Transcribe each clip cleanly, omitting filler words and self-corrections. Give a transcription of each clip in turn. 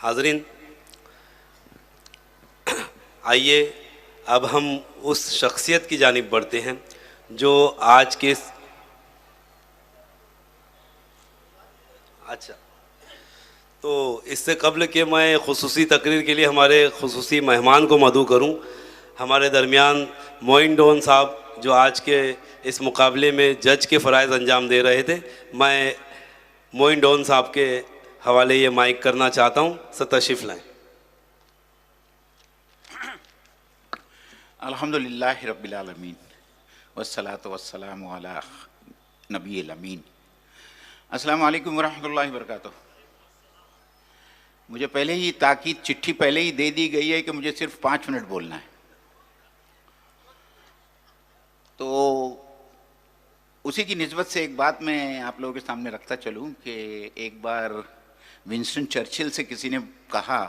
حاضرین، آئیے اب ہم اس شخصیت کی جانب بڑھتے ہیں جو آج کے تو اس سے قبل کہ میں خصوصی تقریر کے لیے ہمارے خصوصی مہمان کو مدعو کروں، ہمارے درمیان معین ڈون صاحب جو آج کے اس مقابلے میں جج کے فرائض انجام دے رہے تھے، میں معین ڈون صاحب کے حوالے یہ مائک کرنا چاہتا ہوں، تشریف لائیں۔ الحمدللہ رب العالمین والصلاة والسلام علی نبی الامین۔ السلام علیکم ورحمۃ اللہ وبرکاتہ۔ مجھے پہلے ہی تاکید چٹھی پہلے ہی دے دی گئی ہے کہ مجھے صرف 5 منٹ بولنا ہے، تو اسی کی نسبت سے ایک بات میں آپ لوگوں کے سامنے رکھتا چلوں کہ ایک بار ونسٹن چرچل سے کسی نے کہا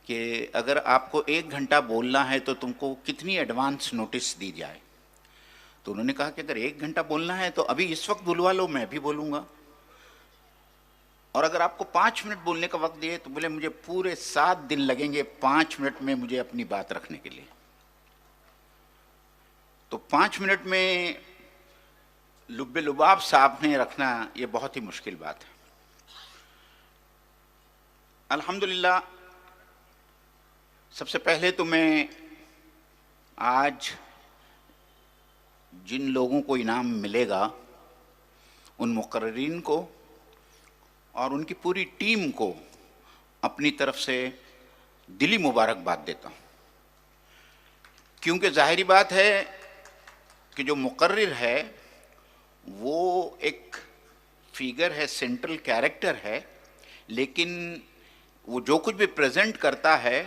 کہ اگر آپ کو 1 گھنٹہ بولنا ہے تو تم کو کتنی ایڈوانس نوٹس دی جائے؟ تو انہوں نے کہا کہ اگر 1 گھنٹہ بولنا ہے تو ابھی اس وقت بلوا لو، میں بھی بولوں گا، اور اگر آپ کو 5 منٹ بولنے کا وقت دیے تو بولے مجھے پورے 7 دن لگیں گے 5 منٹ میں مجھے اپنی بات رکھنے کے لیے۔ تو 5 منٹ میں لب لباب صاحب نے رکھنا یہ بہت ہی مشکل بات ہے۔ الحمدللہ، سب سے پہلے تو میں آج جن لوگوں کو انعام ملے گا ان مقررین کو اور ان کی پوری ٹیم کو اپنی طرف سے دلی مبارکباد دیتا ہوں، کیونکہ ظاہری بات ہے کہ جو مقرر ہے وہ ایک فیگر ہے، سینٹرل کیریکٹر ہے، لیکن وہ جو کچھ بھی پریزنٹ کرتا ہے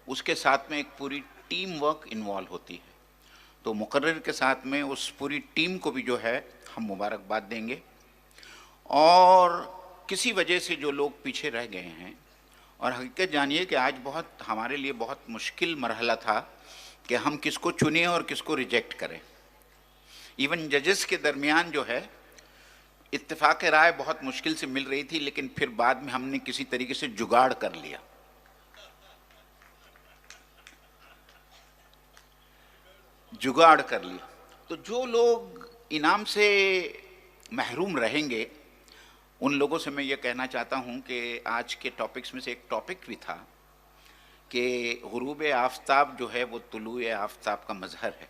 اس کے ساتھ میں ایک پوری ٹیم ورک انوالو ہوتی ہے۔ تو مقرر کے ساتھ میں اس پوری ٹیم کو بھی جو ہے ہم مبارکباد دیں گے، اور کسی وجہ سے جو لوگ پیچھے رہ گئے ہیں، اور حقیقت جانیے کہ آج بہت ہمارے لیے بہت مشکل مرحلہ تھا کہ ہم کس کو چنیں اور کس کو ریجیکٹ کریں۔ ایون ججز کے درمیان جو ہے اتفاق رائے بہت مشکل سے مل رہی تھی، لیکن پھر بعد میں ہم نے کسی طریقے سے جگاڑ کر لیا۔ تو جو لوگ انعام سے محروم رہیں گے ان لوگوں سے میں یہ کہنا چاہتا ہوں کہ آج کے ٹاپکس میں سے ایک ٹاپک بھی تھا کہ غروب آفتاب جو ہے وہ طلوع آفتاب کا مظہر ہے،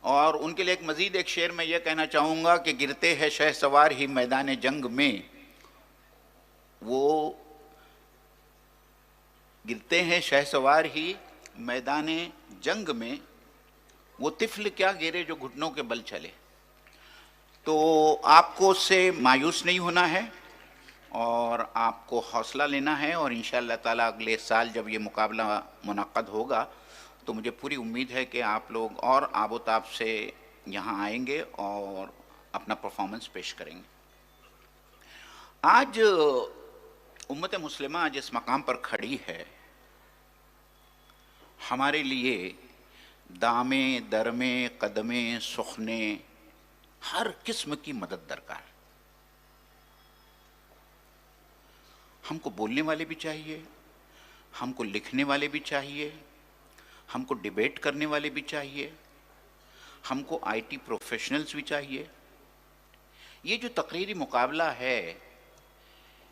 اور ان کے لیے ایک مزید ایک شعر میں یہ کہنا چاہوں گا کہ گرتے ہیں شہ سوار ہی میدان جنگ میں، وہ گرتے ہیں شہ سوار ہی میدان جنگ میں، وہ طفل کیا گرے جو گھٹنوں کے بل چلے۔ تو آپ کو اس سے مایوس نہیں ہونا ہے اور آپ کو حوصلہ لینا ہے، اور انشاءاللہ تعالیٰ اگلے سال جب یہ مقابلہ منعقد ہوگا تو مجھے پوری امید ہے کہ آپ لوگ اور آب و تاب سے یہاں آئیں گے اور اپنا پرفارمنس پیش کریں گے۔ آج امت مسلمہ جس مقام پر کھڑی ہے، ہمارے لیے دامیں درمیں قدمیں سخنے ہر قسم کی مدد درکار۔ ہم کو بولنے والے بھی چاہیے، ہم کو لکھنے والے بھی چاہیے، ہم کو ڈیبیٹ کرنے والے بھی چاہیے، ہم کو آئی ٹی پروفیشنلز بھی چاہیے۔ یہ جو تقریری مقابلہ ہے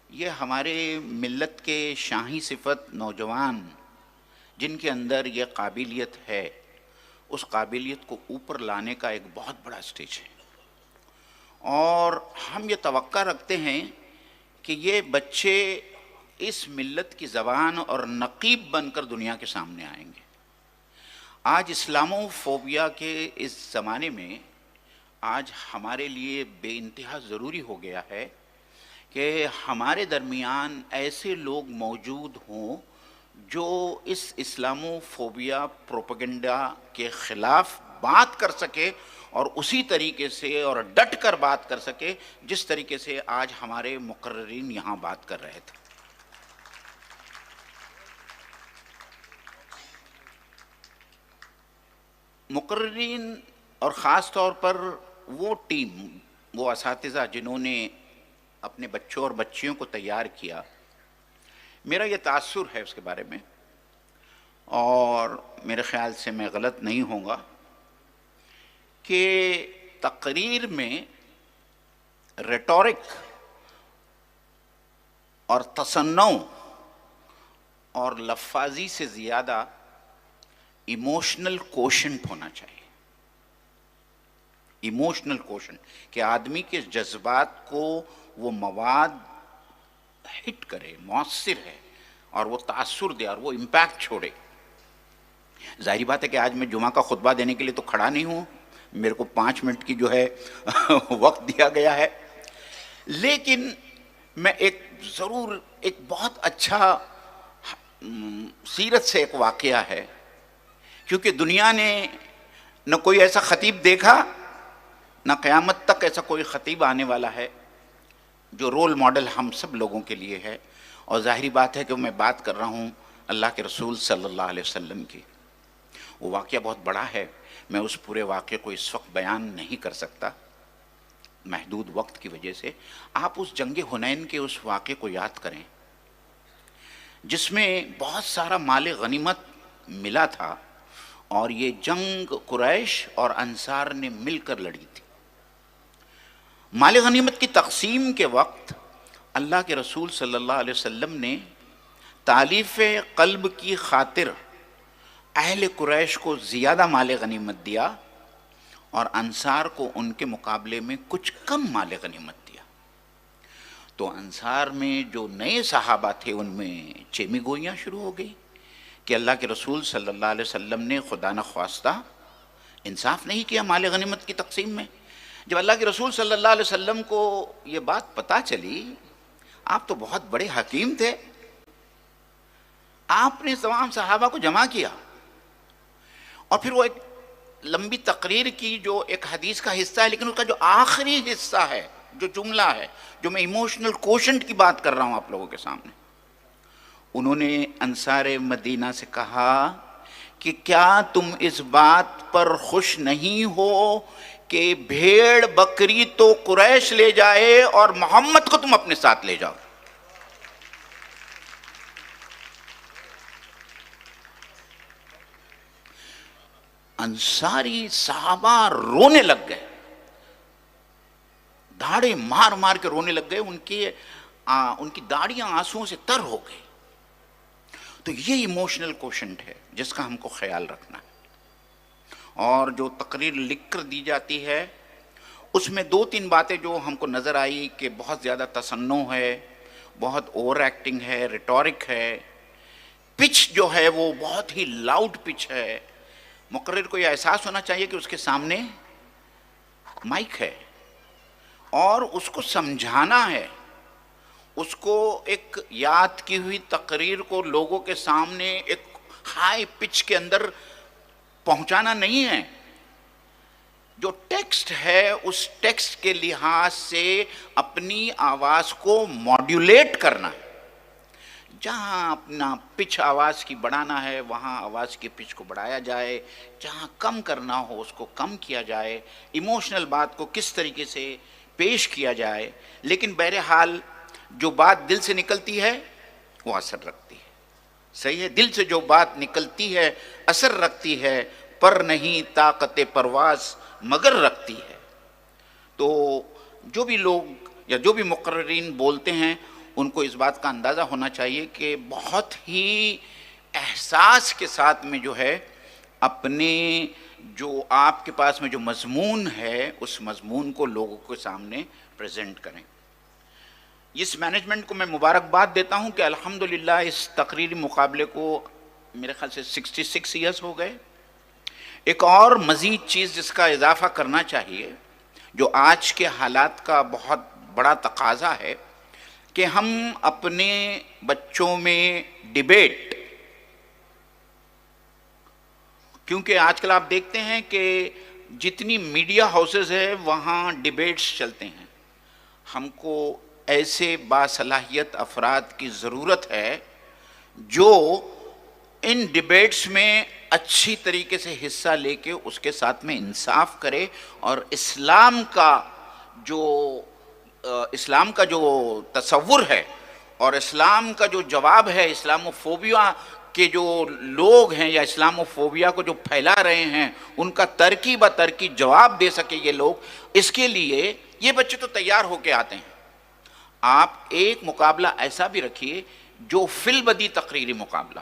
یہ ہمارے ملت کے شاہی صفت نوجوان جن کے اندر یہ قابلیت ہے، اس قابلیت کو اوپر لانے کا ایک بہت بڑا اسٹیج ہے، اور ہم یہ توقع رکھتے ہیں کہ یہ بچے اس ملت کی زبان اور نقیب بن کر دنیا کے سامنے آئیں گے۔ آج اسلامو فوبیا کے اس زمانے میں آج ہمارے لیے بے انتہا ضروری ہو گیا ہے کہ ہمارے درمیان ایسے لوگ موجود ہوں جو اس اسلامو فوبیا پروپیگنڈا کے خلاف بات کر سکے، اور اسی طریقے سے اور ڈٹ کر بات کر سکے جس طریقے سے آج ہمارے مقررین یہاں بات کر رہے تھے۔ مقررین اور خاص طور پر وہ ٹیم، وہ اساتذہ جنہوں نے اپنے بچوں اور بچیوں کو تیار کیا، میرا یہ تاثر ہے اس کے بارے میں، اور میرے خیال سے میں غلط نہیں ہوں گا کہ تقریر میں ریٹورک اور تصنع اور لفاظی سے زیادہ ایموشنل کوشنٹ ہونا چاہیے. ایموشنل کوشنٹ، کہ آدمی کے جذبات کو وہ مواد ہٹ کرے، مؤثر ہے، اور وہ تاثر دے اور وہ امپیکٹ چھوڑے. ظاہری بات ہے کہ آج میں جمعہ کا خطبہ دینے کے لیے تو کھڑا نہیں ہوں، میرے کو 5 منٹ کی جو ہے وقت دیا گیا ہے، لیکن میں ضرور ایک بہت اچھا سیرت سے ایک واقعہ ہے، کیونکہ دنیا نے نہ کوئی ایسا خطیب دیکھا، نہ قیامت تک ایسا کوئی خطیب آنے والا ہے جو رول ماڈل ہم سب لوگوں کے لیے ہے. اور ظاہری بات ہے کہ میں بات کر رہا ہوں اللہ کے رسول صلی اللہ علیہ وسلم کی. وہ واقعہ بہت بڑا ہے، میں اس پورے واقعے کو اس وقت بیان نہیں کر سکتا محدود وقت کی وجہ سے. آپ اس جنگ حنین کے اس واقعے کو یاد کریں جس میں بہت سارا مال غنیمت ملا تھا، اور یہ جنگ قریش اور انصار نے مل کر لڑی تھی. مال غنیمت کی تقسیم کے وقت اللہ کے رسول صلی اللہ علیہ وسلم نے تالیف قلب کی خاطر اہل قریش کو زیادہ مال غنیمت دیا، اور انصار کو ان کے مقابلے میں کچھ کم مال غنیمت دیا. تو انصار میں جو نئے صحابہ تھے ان میں چیمی گوئیاں شروع ہو گئی کہ اللہ کے رسول صلی اللہ علیہ وسلم نے خدا نخواستہ انصاف نہیں کیا مال غنیمت کی تقسیم میں. جب اللہ کے رسول صلی اللہ علیہ وسلم کو یہ بات پتہ چلی، آپ تو بہت بڑے حکیم تھے، آپ نے تمام صحابہ کو جمع کیا، اور پھر وہ ایک لمبی تقریر کی جو ایک حدیث کا حصہ ہے، لیکن اس کا جو آخری حصہ ہے، جو جملہ ہے، جو میں ایموشنل کوشنٹ کی بات کر رہا ہوں آپ لوگوں کے سامنے، انہوں نے انصار مدینہ سے کہا کہ کیا تم اس بات پر خوش نہیں ہو کہ بھیڑ بکری تو قریش لے جائے اور محمد کو تم اپنے ساتھ لے جاؤ. انصاری صحابہ رونے لگ گئے، دھاڑے مار مار کے رونے لگ گئے، ان کی داڑیاں آنسوؤں سے تر ہو گئی. تو یہ ایموشنل کوشنٹ ہے جس کا ہم کو خیال رکھنا ہے. اور جو تقریر لکھ کر دی جاتی ہے اس میں 2-3 باتیں جو ہم کو نظر آئی کہ بہت زیادہ تصنع ہے، بہت اوور ایکٹنگ ہے، ریٹورک ہے، پچ جو ہے وہ بہت ہی لاؤڈ پچ ہے. مقرر کو یہ احساس ہونا چاہیے کہ اس کے سامنے مائک ہے اور اس کو سمجھانا ہے، اس کو ایک یاد کی ہوئی تقریر کو لوگوں کے سامنے ایک ہائی پچ کے اندر پہنچانا نہیں ہے. جو ٹیکسٹ ہے اس ٹیکسٹ کے لحاظ سے اپنی آواز کو ماڈیولیٹ کرنا ہے. جہاں اپنا پچ آواز کی بڑھانا ہے وہاں آواز کی پچ کو بڑھایا جائے، جہاں کم کرنا ہو اس کو کم کیا جائے، ایموشنل بات کو کس طریقے سے پیش کیا جائے. لیکن بہرحال جو بات دل سے نکلتی ہے وہ اثر رکھتی ہے. صحیح ہے، دل سے جو بات نکلتی ہے اثر رکھتی ہے، پر نہیں طاقت پرواز مگر رکھتی ہے. تو جو بھی لوگ یا جو بھی مقررین بولتے ہیں ان کو اس بات کا اندازہ ہونا چاہیے کہ بہت ہی احساس کے ساتھ میں جو ہے اپنے جو آپ کے پاس میں جو مضمون ہے اس مضمون کو لوگوں کے سامنے پریزنٹ کریں. اس مینجمنٹ کو میں مبارکباد دیتا ہوں کہ الحمدللہ اس تقریری مقابلے کو میرے خیال سے 66 ایئرس ہو گئے. ایک اور مزید چیز جس کا اضافہ کرنا چاہیے جو آج کے حالات کا بہت بڑا تقاضا ہے کہ ہم اپنے بچوں میں ڈیبیٹ، کیونکہ آج کل آپ دیکھتے ہیں کہ جتنی میڈیا ہاؤسز ہے وہاں ڈیبیٹس چلتے ہیں. ہم کو ایسے باصلاحیت افراد کی ضرورت ہے جو ان ڈیبیٹس میں اچھی طریقے سے حصہ لے کے اس کے ساتھ میں انصاف کرے اور اسلام کا جو تصور ہے اور اسلام کا جو جواب ہے، اسلاموفوبیا کے جو لوگ ہیں یا اسلاموفوبیا کو جو پھیلا رہے ہیں، ان کا ترکی بہ ترکی جواب دے سکے یہ لوگ، اس کے لیے یہ بچے تو تیار ہو کے آتے ہیں۔ آپ ایک مقابلہ ایسا بھی رکھیے جو فی البدی تقریری مقابلہ،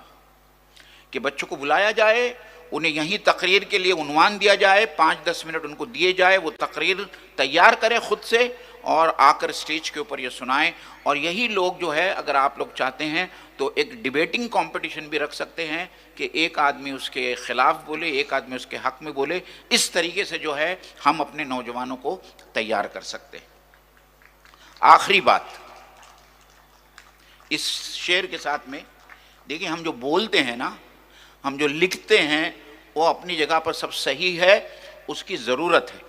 کہ بچوں کو بلایا جائے، انہیں یہیں تقریر کے لیے عنوان دیا جائے، 5-10 منٹ ان کو دیے جائے، وہ تقریر تیار کریں خود سے اور آ کر اسٹیج کے اوپر یہ سنائیں۔ اور یہی لوگ جو ہے، اگر آپ لوگ چاہتے ہیں تو ایک ڈیبیٹنگ کمپٹیشن بھی رکھ سکتے ہیں کہ ایک آدمی اس کے خلاف بولے، ایک آدمی اس کے حق میں بولے۔ اس طریقے سے جو ہے ہم اپنے نوجوانوں کو تیار کر سکتے ہیں۔ آخری بات اس شعر کے ساتھ میں، دیکھیں ہم جو بولتے ہیں نا، ہم جو لکھتے ہیں، وہ اپنی جگہ پر سب صحیح ہے، اس کی ضرورت ہے،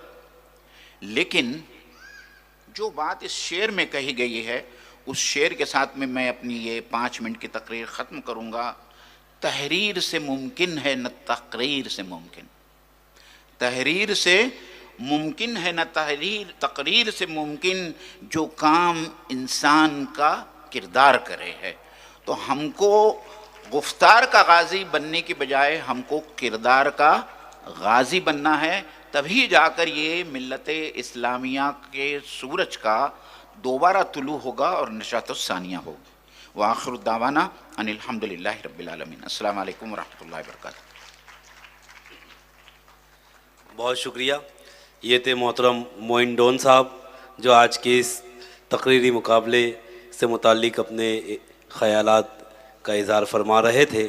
لیکن جو بات اس شعر میں کہی گئی ہے، اس شعر کے ساتھ میں اپنی یہ 5 منٹ کی تقریر ختم کروں گا۔ تحریر سے ممکن ہے نہ تقریر سے ممکن، تحریر سے ممکن ہے نہ تقریر سے ممکن، جو کام انسان کا کردار کرے ہے۔ تو ہم کو گفتار کا غازی بننے کی بجائے ہم کو کردار کا غازی بننا ہے، تبھی جا کر یہ ملت اسلامیہ کے سورج کا دوبارہ طلوع ہوگا اور نشاط الثانیہ ہوگی۔ وآخر الدعوانا ان الحمدللہ رب العالمین۔ السلام علیکم ورحمۃ اللہ وبرکاتہ۔ بہت شکریہ۔ یہ تھے محترم معین ڈون صاحب، جو آج کے اس تقریری مقابلے سے متعلق اپنے خیالات کا اظہار فرما رہے تھے۔